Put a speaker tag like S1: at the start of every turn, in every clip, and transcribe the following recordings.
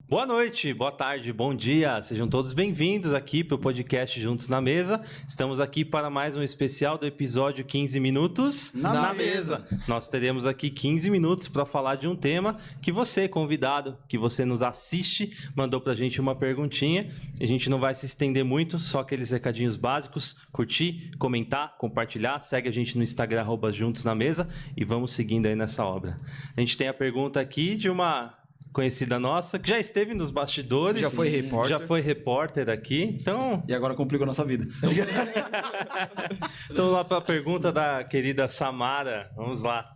S1: Boa noite, boa tarde, bom dia, sejam todos bem-vindos aqui para o podcast Juntos na Mesa. Estamos aqui para mais um especial do episódio 15 Minutos
S2: na Mesa.
S1: Nós teremos aqui 15 minutos para falar de um tema que você, convidado, que você nos assiste, mandou para a gente uma perguntinha. A gente não vai se estender muito, só aqueles recadinhos básicos, curtir, comentar, compartilhar, segue a gente no Instagram, @Juntos na Mesa, e vamos seguindo aí nessa obra. A gente tem a pergunta aqui de uma conhecida nossa, que já esteve nos bastidores.
S2: Já foi repórter.
S1: Já foi repórter aqui, então...
S2: E agora complicou a nossa vida.
S1: Então, lá para a pergunta da querida Samara. Vamos lá.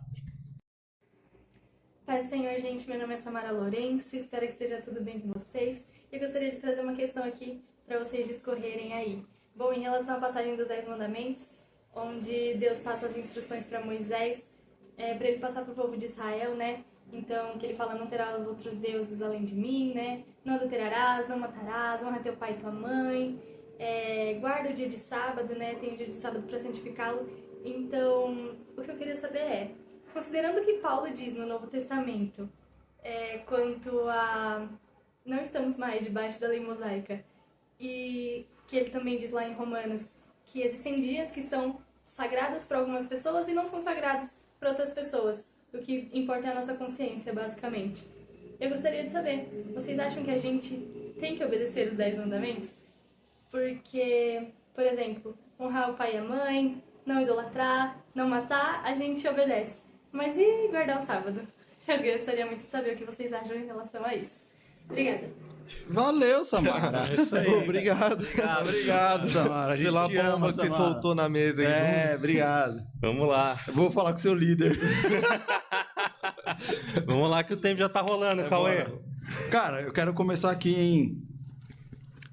S3: Pai do Senhor, gente, meu nome é Samara Lourenço, espero que esteja tudo bem com vocês. E eu gostaria de trazer uma questão aqui para vocês discorrerem aí. Bom, em relação à passagem dos 10 mandamentos, onde Deus passa as instruções para Moisés, para ele passar para o povo de Israel, né? Então, que ele fala, não terás outros deuses além de mim, né? Não adulterarás, não matarás, honra teu pai e tua mãe. Guarda o dia de sábado, né? Tem o dia de sábado para santificá-lo. Então, o que eu queria saber é, considerando o que Paulo diz no Novo Testamento, quanto a não estamos mais debaixo da lei mosaica, e que ele também diz lá em Romanos que existem dias que são sagrados para algumas pessoas e não são sagrados para outras pessoas. O que importa é a nossa consciência, basicamente. Eu gostaria de saber, vocês acham que a gente tem que obedecer os 10 mandamentos? Porque, por exemplo, honrar o pai e a mãe, não idolatrar, não matar, a gente obedece. Mas e guardar o sábado? Eu gostaria muito de saber o que vocês acham em relação a isso. Obrigada.
S2: Valeu, Samara.
S1: É isso aí.
S2: Obrigado, Samara.
S4: Pela bomba que você soltou na mesa aí.
S2: Obrigado.
S1: Vamos lá.
S2: Eu vou falar com o seu líder.
S1: Vamos lá que o tempo já tá rolando, Cauê.
S2: Cara, eu quero começar aqui em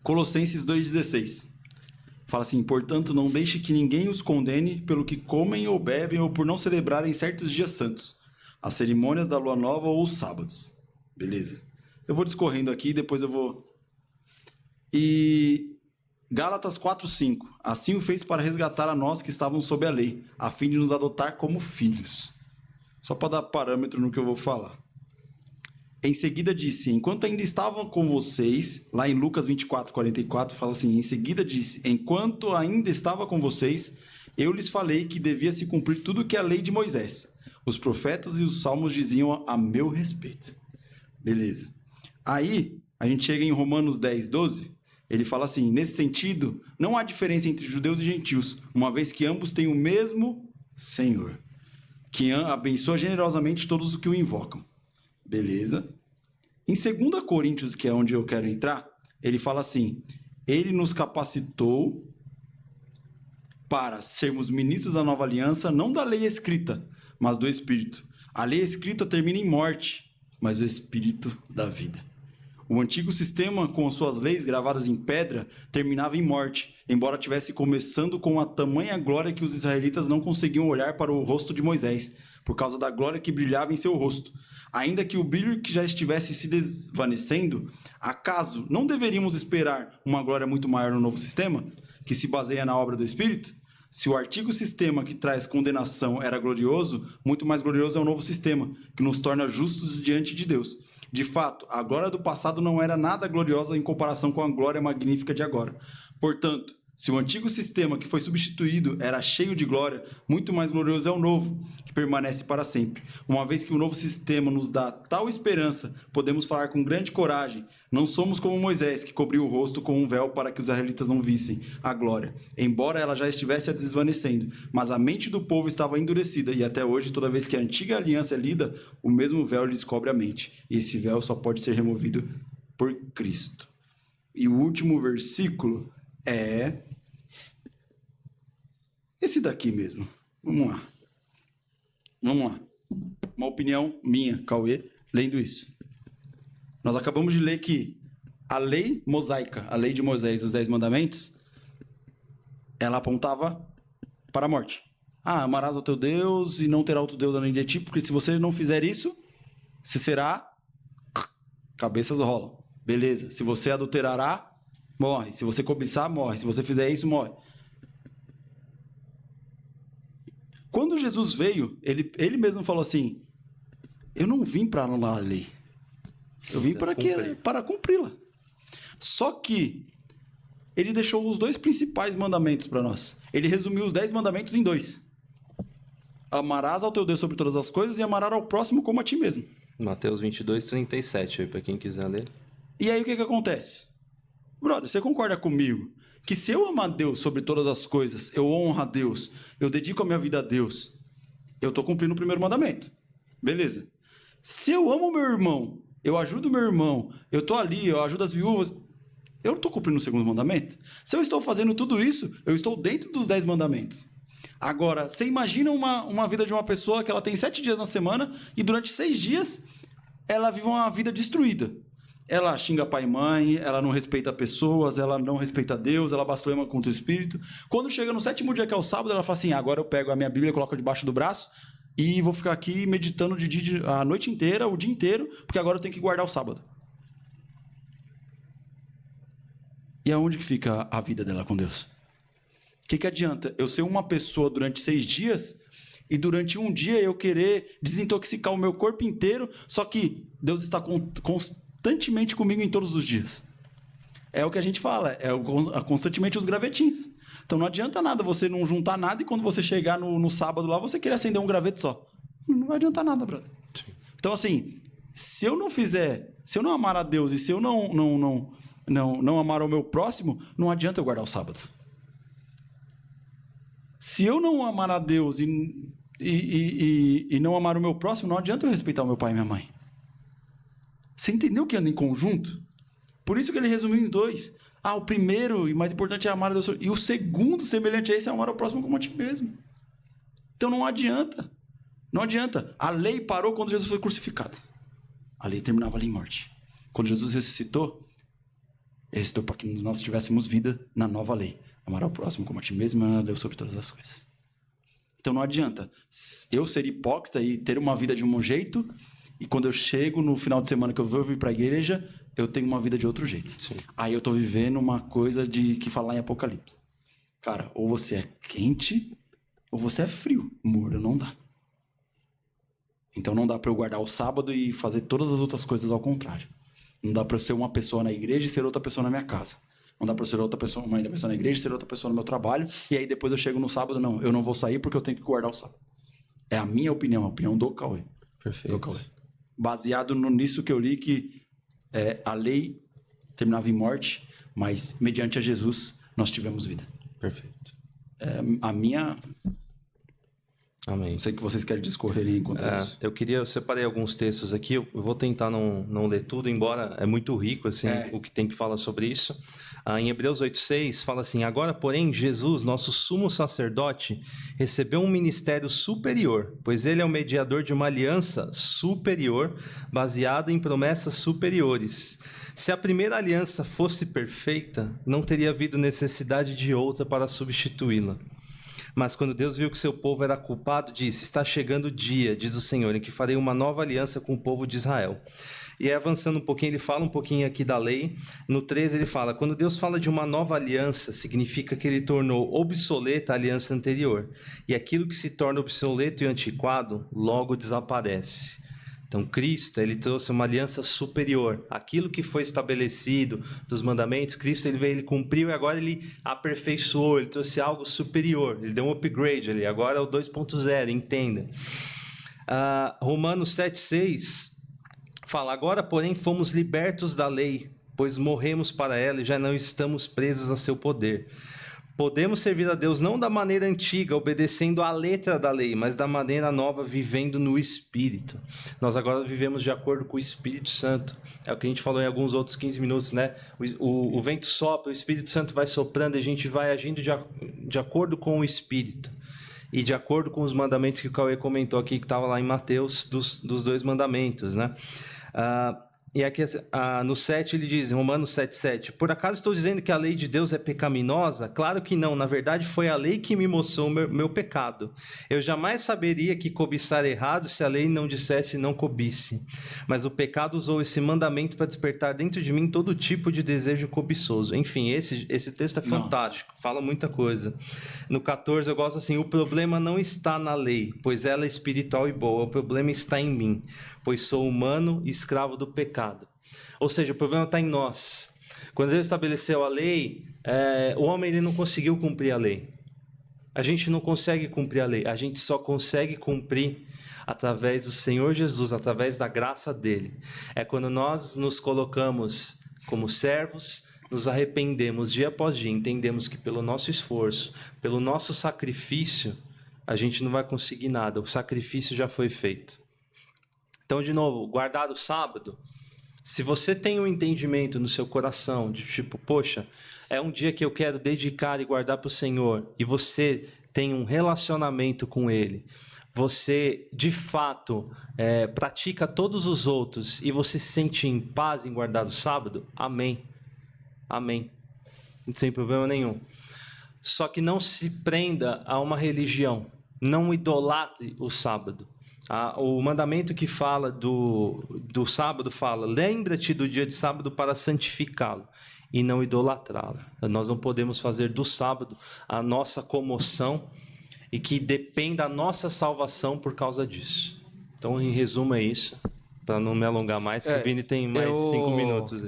S2: Colossenses 2,16. Fala assim, portanto, não deixe que ninguém os condene pelo que comem ou bebem ou por não celebrarem certos dias santos, as cerimônias da lua nova ou os sábados. Beleza. Eu vou discorrendo aqui, depois eu vou... E Gálatas 4:5. Assim o fez para resgatar a nós que estávamos sob a lei, a fim de nos adotar como filhos. Só para dar parâmetro no que eu vou falar. Em seguida disse, enquanto ainda estavam com vocês, lá em Lucas 24:44, fala assim, em seguida disse, enquanto ainda estava com vocês, eu lhes falei que devia se cumprir tudo que a lei de Moisés, os profetas e os salmos diziam a meu respeito. Beleza. Aí, a gente chega em Romanos 10:12, ele fala assim, nesse sentido, não há diferença entre judeus e gentios, uma vez que ambos têm o mesmo Senhor, que abençoa generosamente todos os que o invocam. Beleza. Em 2 Coríntios, que é onde eu quero entrar, ele fala assim, ele nos capacitou para sermos ministros da nova aliança, não da lei escrita, mas do Espírito. A lei escrita termina em morte, mas o Espírito da vida. O antigo sistema, com suas leis gravadas em pedra, terminava em morte, embora tivesse começando com a tamanha glória que os israelitas não conseguiam olhar para o rosto de Moisés, por causa da glória que brilhava em seu rosto. Ainda que o brilho que já estivesse se desvanecendo, acaso não deveríamos esperar uma glória muito maior no novo sistema, que se baseia na obra do Espírito? Se o antigo sistema que traz condenação era glorioso, muito mais glorioso é o novo sistema, que nos torna justos diante de Deus. De fato, a glória do passado não era nada gloriosa em comparação com a glória magnífica de agora. Portanto, se o antigo sistema que foi substituído era cheio de glória, muito mais glorioso é o novo, que permanece para sempre. Uma vez que o novo sistema nos dá tal esperança, podemos falar com grande coragem. Não somos como Moisés, que cobriu o rosto com um véu para que os israelitas não vissem a glória, embora ela já estivesse a desvanecendo. Mas a mente do povo estava endurecida, e até hoje, toda vez que a antiga aliança é lida, o mesmo véu lhes cobre a mente. E esse véu só pode ser removido por Cristo. E o último versículo é esse daqui mesmo. Vamos lá. Uma opinião minha, Cauê, lendo isso. Nós acabamos de ler que a lei mosaica, a lei de Moisés, os 10 mandamentos, ela apontava para a morte. Amarás ao teu Deus e não terá outro Deus além de ti, porque se você não fizer isso, você será... Cabeças rolam. Beleza. Se você adulterará, morre. Se você cobiçar, morre. Se você fizer isso, morre. Quando Jesus veio, ele mesmo falou assim, eu não vim para anular a lei. Eu vim para cumpri-la. Só que ele deixou os 2 principais mandamentos para nós. Ele resumiu os 10 mandamentos em 2. Amarás ao teu Deus sobre todas as coisas e amarás ao próximo como a ti mesmo.
S1: Mateus 22, 37, para quem quiser ler.
S2: E aí o que acontece? Brother, você concorda comigo que se eu amar Deus sobre todas as coisas, eu honro a Deus, eu dedico a minha vida a Deus, eu estou cumprindo o primeiro mandamento. Beleza. Se eu amo meu irmão, eu ajudo meu irmão, eu estou ali, eu ajudo as viúvas, eu não estou cumprindo o segundo mandamento? Se eu estou fazendo tudo isso, eu estou dentro dos 10 mandamentos. Agora, você imagina uma vida de uma pessoa que ela tem 7 dias na semana e durante 6 dias ela vive uma vida destruída. Ela xinga pai e mãe, ela não respeita pessoas, ela não respeita Deus, ela blasfema contra o Espírito. Quando chega no 7º dia, que é o sábado, ela fala assim, agora eu pego a minha Bíblia, coloco debaixo do braço e vou ficar aqui meditando a noite inteira, o dia inteiro, porque agora eu tenho que guardar o sábado. E aonde que fica a vida dela com Deus? O que adianta eu ser uma pessoa durante 6 dias e durante um dia eu querer desintoxicar o meu corpo inteiro, só que Deus está constantemente comigo em todos os dias? É o que a gente fala, constantemente os gravetinhos. Então não adianta nada você não juntar nada e quando você chegar no sábado lá, você querer acender um graveto só. Não vai adiantar nada, brother. Então assim, se eu não amar a Deus e se eu não amar ao meu próximo, não adianta eu guardar o sábado. Se eu não amar a Deus e não amar o meu próximo, não adianta eu respeitar o meu pai e minha mãe. Você entendeu que anda em conjunto? Por isso que ele resumiu em 2. O primeiro e mais importante é amar a Deus. E o segundo, semelhante a esse, é amar ao próximo como a ti mesmo. Então não adianta. Não adianta. A lei parou quando Jesus foi crucificado. A lei terminava ali em morte. Quando Jesus ressuscitou para que nós tivéssemos vida na nova lei. Amar ao próximo como a ti mesmo e amar a Deus sobre todas as coisas. Então não adianta eu ser hipócrita e ter uma vida de um jeito e quando eu chego no final de semana que eu vou vir para a igreja, eu tenho uma vida de outro jeito. Sim. Aí eu estou vivendo uma coisa que fala em Apocalipse. Cara, ou você é quente ou você é frio. Morno não dá. Então não dá para eu guardar o sábado e fazer todas as outras coisas ao contrário. Não dá para eu ser uma pessoa na igreja e ser outra pessoa na minha casa. Não dá para eu ser outra pessoa, uma pessoa na igreja e ser outra pessoa no meu trabalho. E aí depois eu chego no sábado, não, eu não vou sair porque eu tenho que guardar o sábado. É a minha opinião, a opinião do Cauê.
S1: Perfeito.
S2: Do Cauê. Baseado nisso que eu li, que a lei terminava em morte, mas mediante a Jesus nós tivemos vida.
S1: Perfeito.
S2: A minha...
S1: Amém.
S2: Sei que vocês querem discorrer enquanto isso.
S1: Eu separei alguns textos aqui, eu vou tentar não ler tudo, embora é muito rico assim, o que tem que falar sobre isso. Em Hebreus 8,6 fala assim, agora, porém, Jesus, nosso sumo sacerdote, recebeu um ministério superior, pois ele é o mediador de uma aliança superior, baseada em promessas superiores. Se a primeira aliança fosse perfeita, não teria havido necessidade de outra para substituí-la. Mas quando Deus viu que seu povo era culpado, disse, está chegando o dia, diz o Senhor, em que farei uma nova aliança com o povo de Israel. E aí, avançando um pouquinho, ele fala um pouquinho aqui da lei. No 13 ele fala, quando Deus fala de uma nova aliança, significa que ele tornou obsoleta a aliança anterior. E aquilo que se torna obsoleto e antiquado, logo desaparece. Então, Cristo, ele trouxe uma aliança superior. Aquilo que foi estabelecido dos mandamentos, Cristo, ele cumpriu e agora ele aperfeiçoou, ele trouxe algo superior. Ele deu um upgrade ali, agora é o 2.0, entenda. Romanos 7,6 fala, agora, porém, fomos libertos da lei, pois morremos para ela e já não estamos presos a seu poder. Podemos servir a Deus não da maneira antiga, obedecendo à letra da lei, mas da maneira nova, vivendo no Espírito. Nós agora vivemos de acordo com o Espírito Santo. É o que a gente falou em alguns outros 15 minutos, né? O vento sopra, o Espírito Santo vai soprando e a gente vai agindo de acordo com o Espírito. E de acordo com os mandamentos que o Cauê comentou aqui, que estava lá em Mateus, dos 2 mandamentos, né? E aqui no 7 ele diz, em Romanos 7,7, por acaso estou dizendo que a lei de Deus é pecaminosa? Claro que não, na verdade foi a lei que me mostrou o meu pecado. Eu jamais saberia que cobiçar errado se a lei não dissesse não cobice. Mas o pecado usou esse mandamento para despertar dentro de mim todo tipo de desejo cobiçoso. Enfim, esse texto é fantástico, fala muita coisa. No 14 eu gosto assim, o problema não está na lei, pois ela é espiritual e boa, o problema está em mim, pois sou humano e escravo do pecado. Ou seja, o problema está em nós. Quando Deus estabeleceu a lei, o homem ele não conseguiu cumprir a lei. A gente não consegue cumprir a lei, a gente só consegue cumprir através do Senhor Jesus, através da graça dele. É quando nós nos colocamos como servos, nos arrependemos dia após dia, entendemos que pelo nosso esforço, pelo nosso sacrifício, a gente não vai conseguir nada, o sacrifício já foi feito. Então, de novo, guardar o sábado, se você tem um entendimento no seu coração, de tipo, poxa, é um dia que eu quero dedicar e guardar para o Senhor, e você tem um relacionamento com Ele, você, de fato, pratica todos os outros, e você se sente em paz em guardar o sábado, amém. Amém. Sem problema nenhum. Só que não se prenda a uma religião, não idolatre o sábado. O mandamento que fala do sábado fala, lembra-te do dia de sábado para santificá-lo e não idolatrá-lo. Nós não podemos fazer do sábado a nossa comoção e que dependa a nossa salvação por causa disso. Então, em resumo, é isso. Para não me alongar mais, que o Vini tem mais 5 minutos.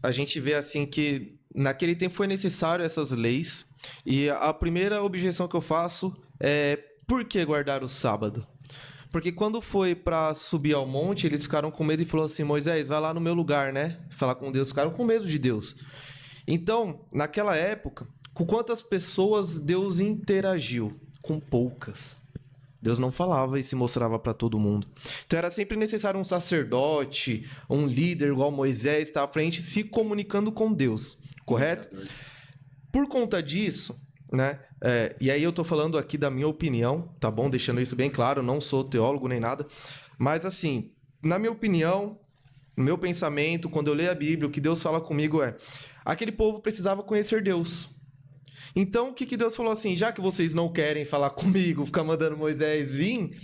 S4: A gente vê assim que naquele tempo foi necessário essas leis. E a primeira objeção que eu faço é por que guardar o sábado? Porque quando foi para subir ao monte, eles ficaram com medo e falaram assim, Moisés, vai lá no meu lugar, né? Falar com Deus. Ficaram com medo de Deus. Então, naquela época, com quantas pessoas Deus interagiu? Com poucas. Deus não falava e se mostrava para todo mundo. Então era sempre necessário um sacerdote, um líder igual Moisés estar à frente se comunicando com Deus. Correto? Por conta disso, né? E aí eu tô falando aqui da minha opinião, tá bom? Deixando isso bem claro, não sou teólogo nem nada. Mas assim, na minha opinião, no meu pensamento, quando eu leio a Bíblia, o que Deus fala comigo é... Aquele povo precisava conhecer Deus. Então, o que Deus falou assim? Já que vocês não querem falar comigo, ficar mandando Moisés vir...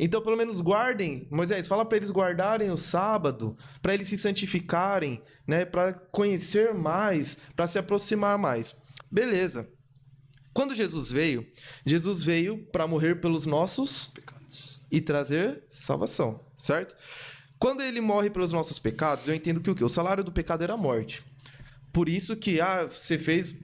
S4: Então, pelo menos guardem. Moisés, fala para eles guardarem o sábado, para eles se santificarem, né? Para conhecer mais, para se aproximar mais. Beleza. Quando Jesus veio para morrer pelos nossos pecados e trazer salvação, certo? Quando ele morre pelos nossos pecados, eu entendo que o quê? O salário do pecado era a morte. Por isso que, você fez,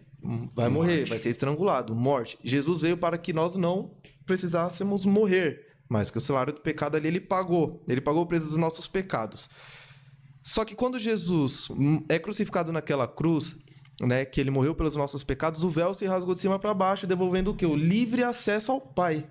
S4: vai morrer, vai ser estrangulado, morte. Jesus veio para que nós não precisássemos morrer. Mas que o salário do pecado ali, ele pagou o preço dos nossos pecados. Só que quando Jesus é crucificado naquela cruz, né, que ele morreu pelos nossos pecados, o véu se rasgou de cima para baixo, devolvendo o quê? O livre acesso ao Pai.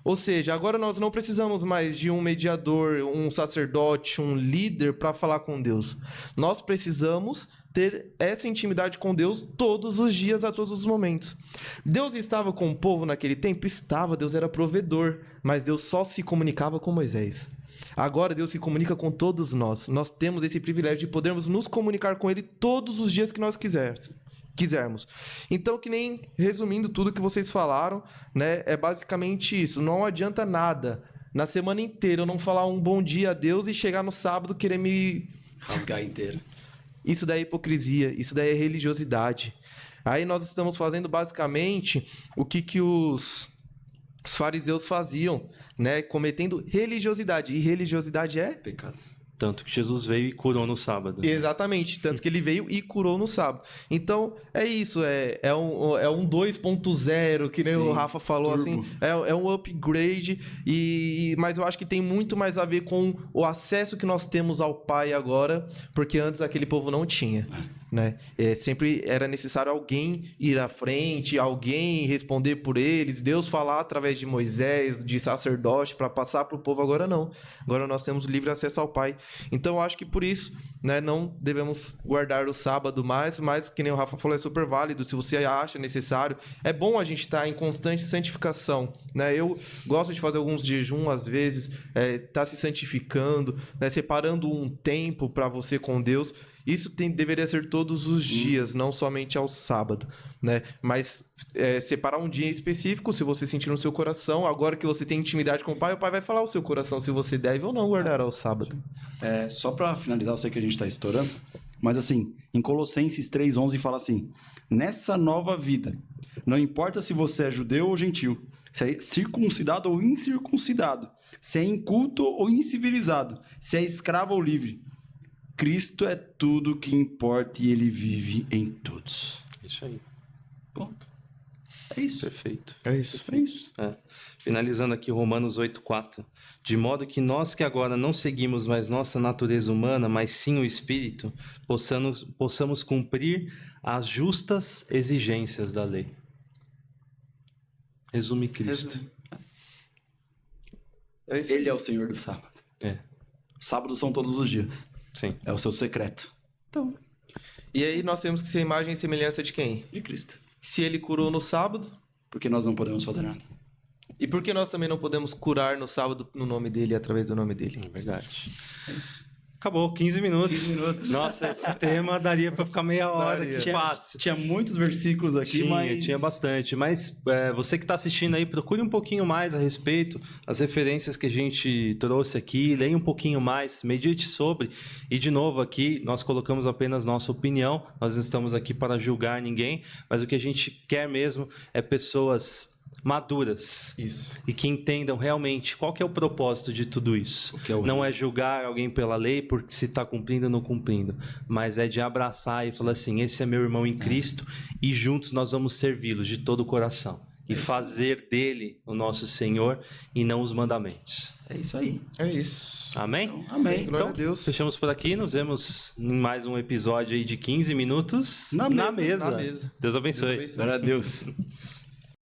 S4: Ou seja, agora nós não precisamos mais de um mediador, um sacerdote, um líder para falar com Deus. Nós precisamos ter essa intimidade com Deus todos os dias, a todos os momentos. Deus estava com o povo naquele tempo? Estava, Deus era provedor, mas Deus só se comunicava com Moisés. Agora Deus se comunica com todos nós. Nós temos esse privilégio de podermos nos comunicar com Ele todos os dias que nós quisermos. Então, que nem resumindo tudo que vocês falaram, né, é basicamente isso. Não adianta nada na semana inteira eu não falar um bom dia a Deus e chegar no sábado querer me
S2: rasgar inteiro.
S4: Isso daí é hipocrisia, isso daí é religiosidade. Aí nós estamos fazendo basicamente o que os fariseus faziam, né, cometendo religiosidade. E religiosidade é
S2: pecado.
S1: Tanto que Jesus veio e curou no sábado.
S4: Exatamente, tanto que ele veio e curou no sábado. Então, é isso, é um 2.0, que nem Sim, o Rafa falou, turbo. Assim, é um upgrade, mas eu acho que tem muito mais a ver com o acesso que nós temos ao Pai agora, porque antes aquele povo não tinha. Né? Sempre era necessário alguém ir à frente, alguém responder por eles, Deus falar através de Moisés, de sacerdote, para passar para o povo. Agora não. Agora nós temos livre acesso ao Pai. Então eu acho que por isso, né, não devemos guardar o sábado mais, mas que nem o Rafa falou, é super válido. Se você acha necessário, é bom a gente estar em constante santificação. Né? Eu gosto de fazer alguns jejum às vezes, estar se santificando, né, separando um tempo para você com Deus. Isso deveria ser todos os dias, não somente ao sábado, né? Mas separar um dia específico, se você sentir no seu coração, agora que você tem intimidade com o Pai vai falar ao seu coração se você deve ou não guardar ao sábado.
S2: Só para finalizar, eu sei que a gente está estourando, mas assim, em Colossenses 3:11 fala assim, nessa nova vida, não importa se você é judeu ou gentil, se é circuncidado ou incircuncidado, se é inculto ou incivilizado, se é escravo ou livre, Cristo é tudo que importa e ele vive em todos.
S1: Isso aí.
S2: Ponto. É isso.
S1: Perfeito.
S4: É isso.
S2: É isso.
S1: Finalizando aqui Romanos 8,4. De modo que nós que agora não seguimos mais nossa natureza humana, mas sim o Espírito, possamos cumprir as justas exigências da lei. Resume Cristo.
S4: É isso.
S2: Ele é o Senhor do sábado.
S1: É,
S2: Sábados são todos os dias.
S1: sim.
S2: É o seu secreto. Então,
S4: E aí nós temos que ser imagem e semelhança de quem?
S2: de Cristo.
S4: Se ele curou no sábado,
S2: Porque nós não podemos fazer nada.
S4: e por que nós também não podemos curar no sábado no nome dele, através do nome dele?
S1: É verdade.
S2: É isso.
S1: Acabou, 15 minutos.
S2: 15 minutos.
S1: Nossa, esse tema daria para ficar meia hora.
S4: Daria.
S1: Que fácil.
S2: Tinha muitos versículos aqui,
S1: Tinha bastante. Mas você que está assistindo aí, procure um pouquinho mais a respeito, as referências que a gente trouxe aqui, leia um pouquinho mais, medite sobre. E, de novo, aqui nós colocamos apenas nossa opinião, nós não estamos aqui para julgar ninguém, mas o que a gente quer mesmo é pessoas maduras
S4: Isso.
S1: e que entendam realmente qual que é o propósito de tudo isso.
S2: O que é o
S1: Não é julgar alguém pela lei porque se está cumprindo ou não cumprindo, mas é de abraçar e falar assim, esse é meu irmão em Cristo e juntos nós vamos servi-los de todo o coração e fazer dele o nosso Senhor e não os mandamentos.
S2: É isso aí.
S4: É isso.
S1: Amém?
S2: Então, amém.
S4: Glória a Deus.
S1: Fechamos por aqui, nos vemos em mais um episódio aí de 15 minutos
S2: Na mesa.
S4: Na mesa.
S1: Deus abençoe.
S4: Deus abençoe.
S2: Glória a Deus.